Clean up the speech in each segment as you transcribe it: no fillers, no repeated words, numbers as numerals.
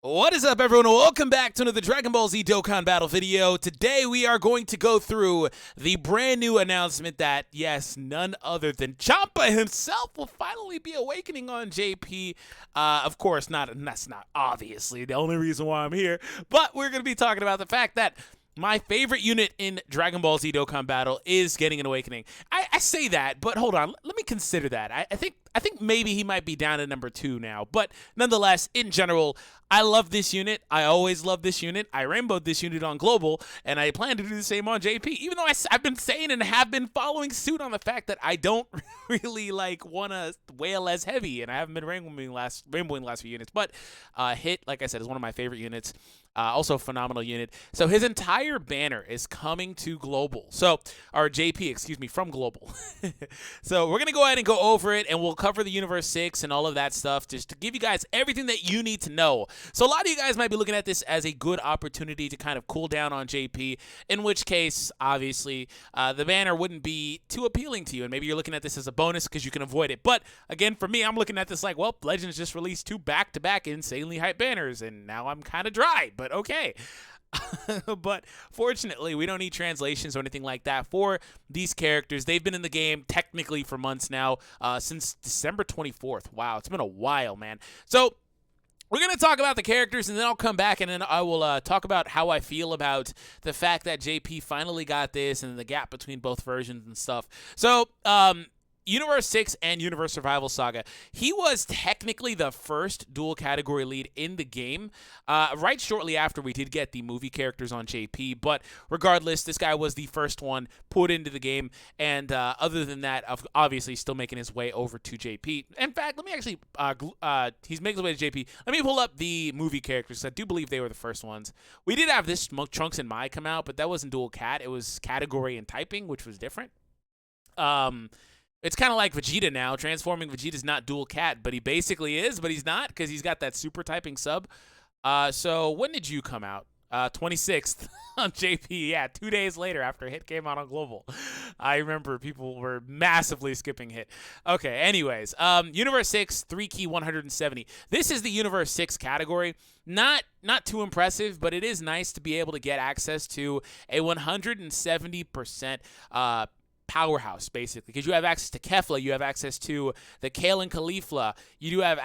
What is up, everyone? Welcome back to another Dragon Ball Z Dokkan battle video. Today we are going to go through the brand new announcement that, yes, none other than CHAMPA himself will finally be awakening on JP. Of course, that's not obviously the only reason why I'm here, but we're going to be talking about the fact that my favorite unit in Dragon Ball Z Dokkan Battle is getting an awakening. I say that, but hold on. Let me consider that. I think maybe he might be down at number 2 now. But nonetheless, in general, I love this unit. I always love this unit. I rainbowed this unit on Global, and I plan to do the same on JP. Even though I've been saying and have been following suit on the fact that I don't really want to wail as heavy, and I haven't been rainbowing the last few units. But Hit, like I said, is one of my favorite units. Also a phenomenal unit. So his entire banner is coming to Global. So, or JP, excuse me, from Global. So we're going to go ahead and go over it, and we'll cover the Universe 6 and all of that stuff just to give you guys everything that you need to know. So a lot of you guys might be looking at this as a good opportunity to kind of cool down on JP, in which case, obviously, the banner wouldn't be too appealing to you, and maybe you're looking at this as a bonus because you can avoid it. But again, for me, I'm looking at this like, well, Legends just released 2 back-to-back insanely hype banners, and now I'm kind of dry, but okay. But fortunately, we don't need translations or anything like that for these characters. They've been in the game technically for months now, since December 24th. Wow, it's been a while, man. So we're going to talk about the characters, and then I'll come back, and then I will talk about how I feel about the fact that JP finally got this and the gap between both versions and stuff. So, Universe 6 and Universe Survival Saga. He was technically the first dual category lead in the game, right shortly after we did get the movie characters on JP, but regardless, this guy was the first one put into the game, and other than that, obviously still making his way over to JP. In fact, let me actually, he's making his way to JP. Let me pull up the movie characters. I do believe they were the first ones. We did have this Trunks and Mai come out, but that wasn't dual cat. It was category and typing, which was different. It's kind of like Vegeta now. Transforming Vegeta's not dual cat, but he basically is, but he's not because he's got that super typing sub. So when did you come out? 26th on JP. Yeah, 2 days later after Hit came out on Global. I remember people were massively skipping Hit. Okay, anyways. Universe 6, 3 key 170. This is the Universe 6 category. Not too impressive, but it is nice to be able to get access to a 170% powerhouse, basically, because you have access to Kefla, you have access to the Kale and Caulifla, you do have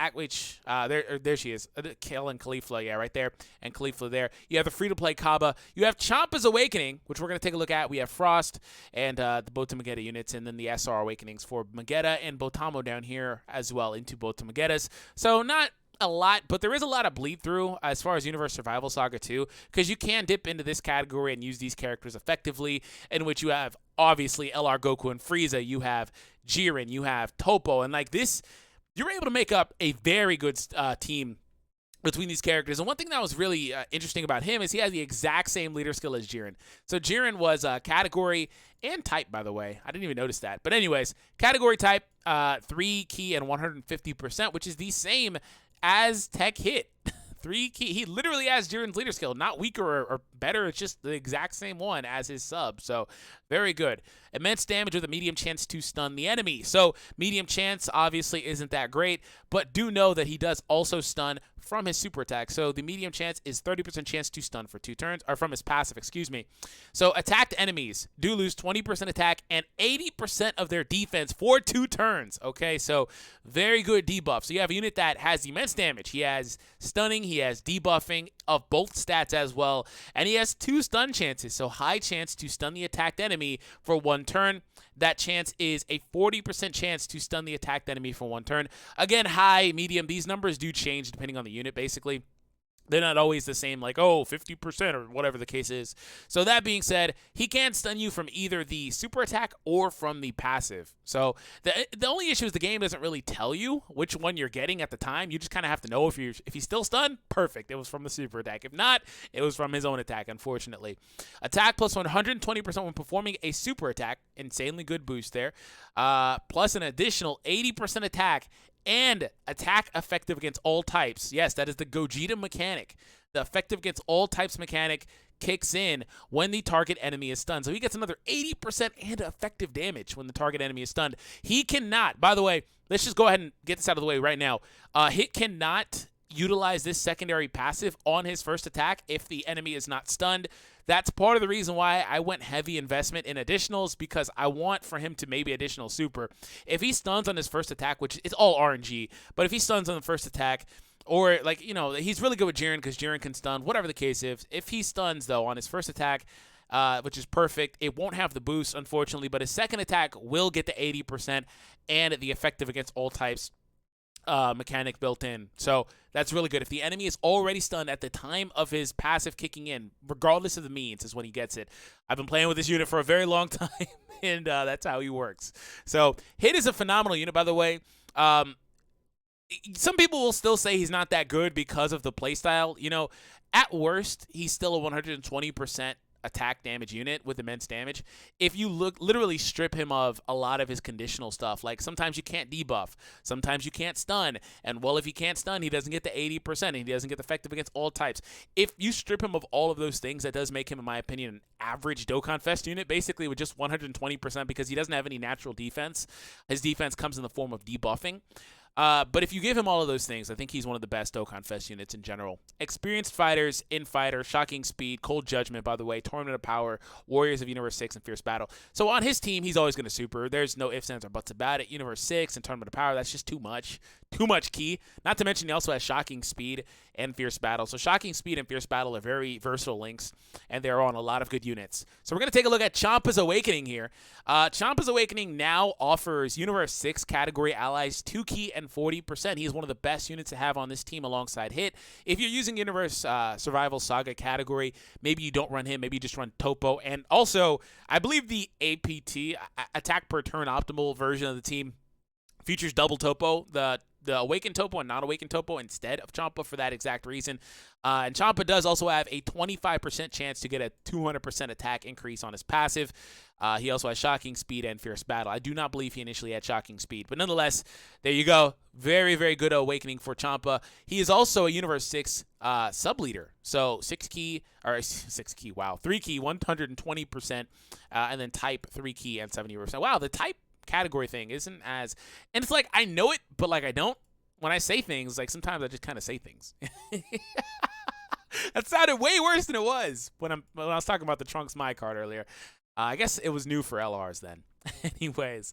there she is, Kale and Caulifla, yeah, right there, and Caulifla there. You have the free-to-play Kaba, you have Champa's Awakening, which we're going to take a look at. We have Frost and the Bota Magetta units, and then the SR Awakenings for Magetta and Botamo down here as well into Bota Magettas. So not a lot, but there is a lot of bleed through as far as Universe Survival Saga 2, because you can dip into this category and use these characters effectively, in which you have obviously LR Goku and Frieza, you have Jiren, you have Topo, and like this, you're able to make up a very good team between these characters. And one thing that was really interesting about him is he has the exact same leader skill as Jiren. So Jiren was category and type, by the way. I didn't even notice that. But anyways, category type, 3 key and 150%, which is the same as Tech Hit. 3 key. He literally has Jiren's leader skill, not weaker or better. It's just the exact same one as his sub. So very good. Immense damage with a medium chance to stun the enemy. So medium chance obviously isn't that great, but do know that he does also stun from his super attack. So the medium chance is 30% chance to stun for 2 turns, or from his passive, excuse me. So attacked enemies do lose 20% attack and 80% of their defense for 2 turns. Okay, so very good debuff. So you have a unit that has immense damage. He has stunning, he has debuffing of both stats as well, and he has 2 stun chances. So high chance to stun the attacked enemy for 1 turn. That chance is a 40% chance to stun the attacked enemy for 1 turn. Again, high, medium, these numbers do change depending on the unit, basically. They're not always the same, like, oh, 50% or whatever the case is. So that being said, he can stun you from either the super attack or from the passive. So the only issue is the game doesn't really tell you which one you're getting at the time. You just kind of have to know if he's still stunned, perfect. It was from the super attack. If not, it was from his own attack, unfortunately. Attack plus 120% when performing a super attack. Insanely good boost there. Plus an additional 80% attack and attack effective against all types. Yes, that is the Gogeta mechanic. The effective against all types mechanic kicks in when the target enemy is stunned. So he gets another 80% and effective damage when the target enemy is stunned. He cannot, by the way, let's just go ahead and get this out of the way right now. Hit cannot utilize this secondary passive on his first attack if the enemy is not stunned. That's part of the reason why I went heavy investment in additionals, because I want for him to maybe additional super. If he stuns on his first attack, which is all RNG, but if he stuns on the first attack, or like, you know, he's really good with Jiren because Jiren can stun, whatever the case is. If he stuns, though, on his first attack, which is perfect, it won't have the boost, unfortunately, but his second attack will get the 80% and the effective against all types mechanic built in. So that's really good. If the enemy is already stunned at the time of his passive kicking in, regardless of the means, is when he gets it. I've been playing with this unit for a very long time, and that's how he works. So Hit is a phenomenal unit, by the way. Some people will still say he's not that good because of the playstyle. You know, at worst, he's still a 120% attack damage unit with immense damage. If you literally strip him of a lot of his conditional stuff, like sometimes you can't debuff, sometimes you can't stun, and well, if he can't stun, he doesn't get the 80%, and he doesn't get the effective against all types. If you strip him of all of those things, that does make him, in my opinion, an average Dokkan Fest unit, basically with just 120%, because he doesn't have any natural defense. His defense comes in the form of debuffing. But if you give him all of those things, I think he's one of the best Dokkan Fest units in general. Experienced fighters, in-fighter, shocking speed, cold judgment, by the way, tournament of power, warriors of Universe 6, and fierce battle. So on his team, he's always going to super. There's no ifs, ands, or buts about it. Universe 6 and tournament of power, that's just too much. Too much key. Not to mention he also has shocking speed and fierce battle. So shocking speed and fierce battle are very versatile links, and they're on a lot of good units. So we're going to take a look at CHAMPA's Awakening here. CHAMPA's Awakening now offers Universe 6 category allies 2 key and 40%. He is one of the best units to have on this team alongside Hit. If you're using Universe Survival Saga category, maybe you don't run him, maybe you just run Topo. And also, I believe the APT, Attack Per Turn Optimal version of the team, features double Topo, the Awakened Topo and non-Awakened Topo instead of CHAMPA for that exact reason. And CHAMPA does also have a 25% chance to get a 200% attack increase on his passive. He also has shocking speed and fierce battle. I do not believe he initially had shocking speed, but nonetheless, there you go. Very, very good Awakening for CHAMPA. He is also a Universe 6 sub-leader. So 3 key, 120%, and then type 3 key and 70%. Wow, the type category thing isn't as, and it's like I know it, but like I don't. When I say things, like sometimes I just kind of say things. That sounded way worse than it was when I was talking about the Trunks My card earlier. I guess it was new for LRs then. Anyways,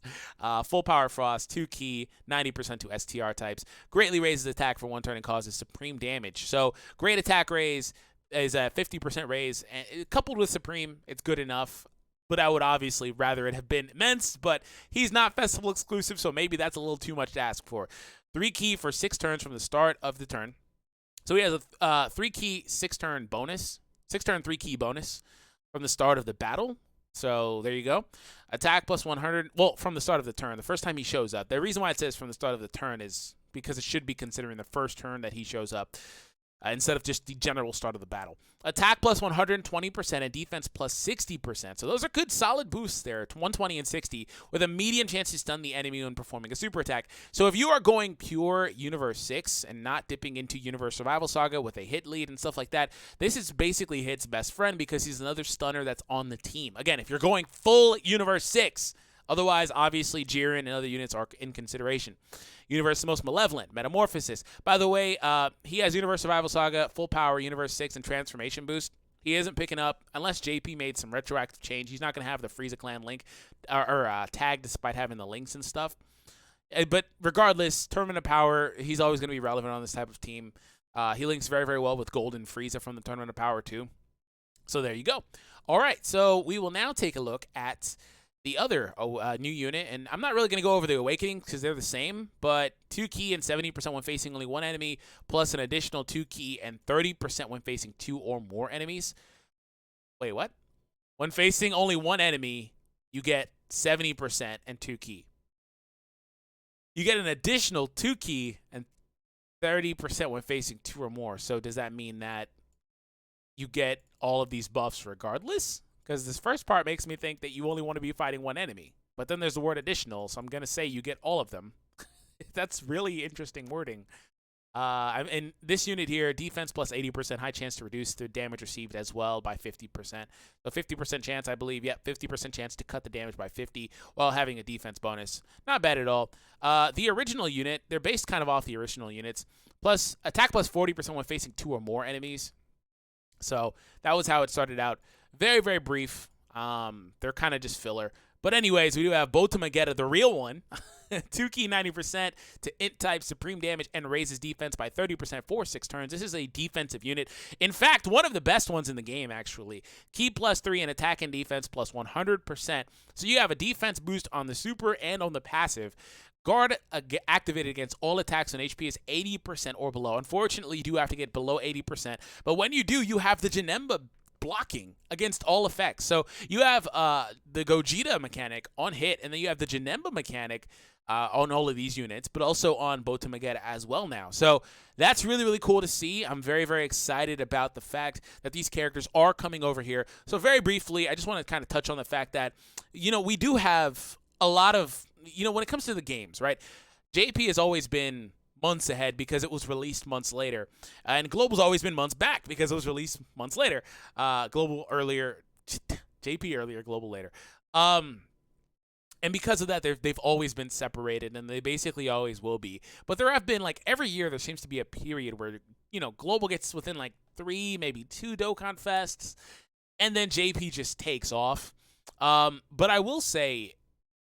full power frost, 2 key, 90% to STR types. Greatly raises attack for 1 turn and causes supreme damage. So great attack raise is a 50% raise, and coupled with supreme, it's good enough. But I would obviously rather it have been immense, but he's not festival exclusive, so maybe that's a little too much to ask for. 3 key for 6 turns from the start of the turn. So he has a 3 key, 6 turn bonus, 6 turn, 3 key bonus from the start of the battle. So there you go. Attack plus 100, well, from the start of the turn, the first time he shows up. The reason why it says from the start of the turn is because it should be considering the first turn that he shows up. Instead of just the general start of the battle. Attack plus 120% and defense plus 60%. So those are good solid boosts there, 120 and 60, with a medium chance to stun the enemy when performing a super attack. So if you are going pure Universe 6 and not dipping into Universe Survival Saga with a hit lead and stuff like that, this is basically Hit's best friend because he's another stunner that's on the team. Again, if you're going full Universe 6, otherwise, obviously, Jiren and other units are in consideration. Universe the most malevolent, Metamorphosis. By the way, he has Universe Survival Saga, Full Power, Universe 6, and Transformation Boost. He isn't picking up, unless JP made some retroactive change, he's not going to have the Frieza Clan link or tag despite having the links and stuff. But regardless, Tournament of Power, he's always going to be relevant on this type of team. He links very, very well with Golden Frieza from the Tournament of Power too. So there you go. All right, so we will now take a look at the other new unit, and I'm not really going to go over the Awakening because they're the same, but 2 key and 70% when facing only 1 enemy, plus an additional 2 key and 30% when facing 2 or more enemies. Wait, what? When facing only 1 enemy, you get 70% and 2 key. You get an additional 2 key and 30% when facing 2 or more. So does that mean that you get all of these buffs regardless? Because this first part makes me think that you only want to be fighting 1 enemy. But then there's the word additional, so I'm going to say you get all of them. That's really interesting wording. In this unit here, defense plus 80%, high chance to reduce the damage received as well by 50%. So 50% chance, I believe. Yep, 50% chance to cut the damage by 50 while having a defense bonus. Not bad at all. The original unit, they're based kind of off the original units. Plus, attack plus 40% when facing 2 or more enemies. So that was how it started out. Very, very brief. They're kind of just filler. But anyways, we do have Botamagetta, the real one. 2 key 90% to int type, supreme damage, and raises defense by 30% for 6 turns. This is a defensive unit. In fact, one of the best ones in the game, actually. Key plus 3 and attack and defense plus 100%. So you have a defense boost on the super and on the passive. Guard activated against all attacks on HP is 80% or below. Unfortunately, you do have to get below 80%. But when you do, you have the Janemba blocking against all effects. So you have the Gogeta mechanic on hit, and then you have the Janemba mechanic on all of these units, but also on Botamagetta as well now. So that's really, really cool to see. I'm very, very excited about the fact that these characters are coming over here. So very briefly, I just want to kind of touch on the fact that, you know, we do have a lot of, you know, when it comes to the games, right? JP has always been months ahead because it was released months later. And Global's always been months back because it was released months later. Global earlier, JP earlier, Global later. And because of that, they've always been separated, and they basically always will be. But there have been, like, every year there seems to be a period where, you know, Global gets within, like, 3, maybe 2 Dokkan Fests, and then JP just takes off. But I will say,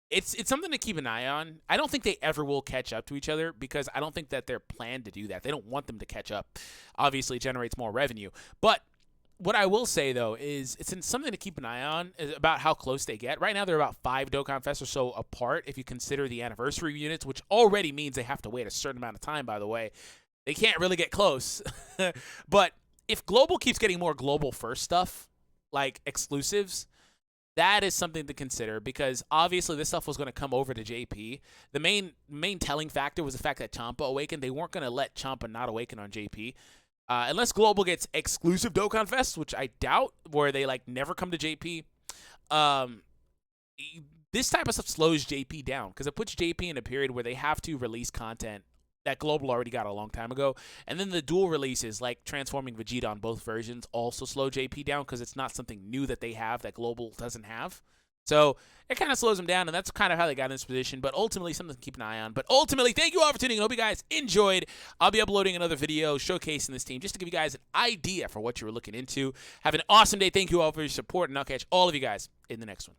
it's something to keep an eye on. I don't think they ever will catch up to each other because I don't think that they're planned to do that. They don't want them to catch up. Obviously, it generates more revenue. But what I will say, though, is it's something to keep an eye on about how close they get. Right now, they're about 5 Dokkan Fests or so apart if you consider the anniversary units, which already means they have to wait a certain amount of time, by the way. They can't really get close. But if Global keeps getting more Global First stuff, like exclusives, that is something to consider because obviously this stuff was going to come over to JP. The main telling factor was the fact that CHAMPA awakened. They weren't going to let CHAMPA not awaken on JP. Unless Global gets exclusive Dokkan Fest, which I doubt, where they like never come to JP. This type of stuff slows JP down because it puts JP in a period where they have to release content that Global already got a long time ago. And then the dual releases, like transforming Vegeta on both versions, also slow JP down because it's not something new that they have that Global doesn't have. So it kind of slows them down, and that's kind of how they got in this position. But ultimately, something to keep an eye on. But ultimately, thank you all for tuning in. I hope you guys enjoyed. I'll be uploading another video showcasing this team just to give you guys an idea for what you were looking into. Have an awesome day. Thank you all for your support, and I'll catch all of you guys in the next one.